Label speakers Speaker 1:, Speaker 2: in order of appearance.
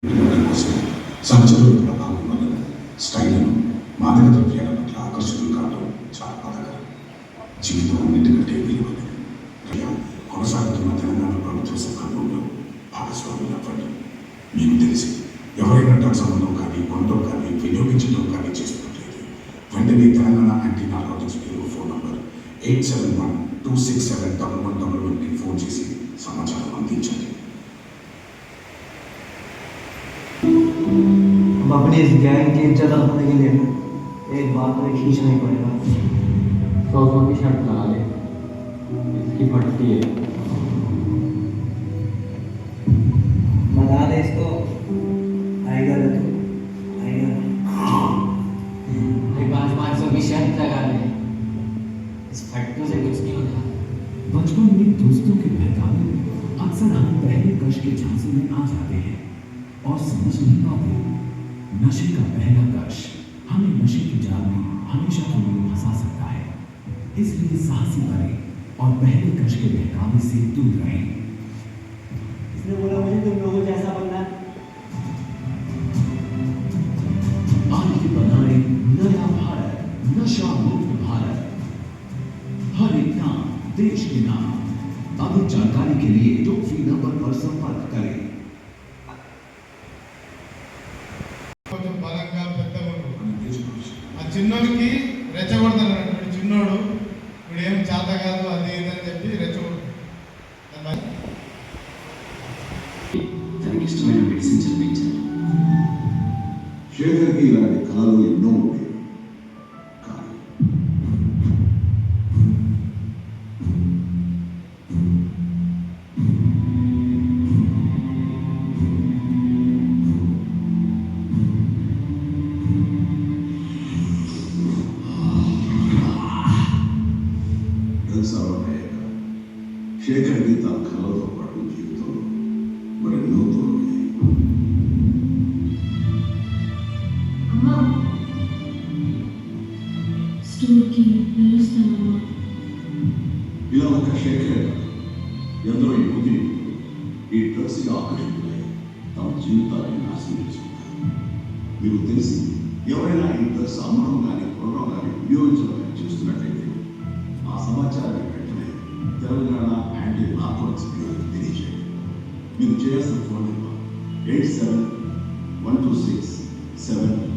Speaker 1: కోసం సహచరుల ప్రభావం వలన స్టైళ్లను మాదక ద్రవ్యాల పట్ల ఆకర్షితులు కావడం చాలా బాధాకరం. జీవితం అన్నిటికంటే విలువైనది. కొనసాగుతున్న తెలంగాణ ప్రభుత్వ సందర్భంలో భాగస్వాములు అవ్వండి. మీకు తెలిసి ఎవరైనా డ్రగ్ సంబంధం కానీ కొనడం కానీ వినియోగించడం కానీ చేస్తున్నట్లయితే వెంటనే Telangana anti narcotics bureau phone number 8712671111కి ఫోన్ చేసి సమాచారం అందించండి.
Speaker 2: हम अपनी इस गैंग की इज्जत रखने के लिए एक बात तो खींचना ही पड़ेगा।
Speaker 3: 100 की शर्त लगा ले, इसकी फटती है।
Speaker 2: बता दे इसको, आएगा तो आएगा।
Speaker 3: 500 की शर्त लगा ले, इस फट्टू से कुछ नहीं होता।
Speaker 4: बचपन में दोस्तों के बहकावे में अक्सर हम पहले कश के झांसे में आ जाते हैं और समझ नहीं पाते। नशे का पहला कश हमें नशे की जाल में हमेशा के लिए फंसा सकता है। इसलिए साहसी बने और पहले कश के बहकावे से दूर रहें।
Speaker 2: इसने बोला मुझे तुम लोगों जैसा बनना है।
Speaker 4: आज बनाए नया भारत, नशा मुक्त भारत। हर एक नाम देश के नाम। अधिक जानकारी के लिए टोल फ्री नंबर पर संपर्क करें।
Speaker 5: కొంచెం బలంగా పెద్దగా ఉంటుంది. ఆ చిన్నోడికి రెచ్చగొడతాడు. చిన్నోడు ఇప్పుడు ఏం చేత కాదు అది ఇది అని చెప్పి రెచ్చగొడతాడు.
Speaker 4: తనకి ఇష్టమైన మెడిసిన్ చదివించారు.
Speaker 6: శేఖర్కి ఇలాంటి కళలు ఎన్నో ఉండేవి. కానీ డ్రగ్స్ అలవాటయ్యాక శేఖర్కి తన కళలతో పాటు జీవితంలో మరెన్నో తోడున్నాయి.
Speaker 7: అమ్మా స్టోర్కి వెళ్ళొస్తానమ్మా.
Speaker 6: ఇలా ఒక శేఖర్ ఎందరో యువతి ఈ డ్రగ్స్గా ఆకర్షితులై తమ జీవితాన్ని నాశనం చేసుకుంటారు. మీకు తెలిసి ఎవరైనా ఈ డ్రగ్స్ అమ్మడం కానీ కొనడం కానీ వినియోగించడం కానీ చేస్తున్నట్లయితే ఆ సమాచారాన్ని వెంటనే తెలంగాణ యాంటీ నార్కోటిక్స్ బ్యూరోకి తెలియజేయండి. మీరు చేయాల్సిన ఫోన్ నెంబర్ 871267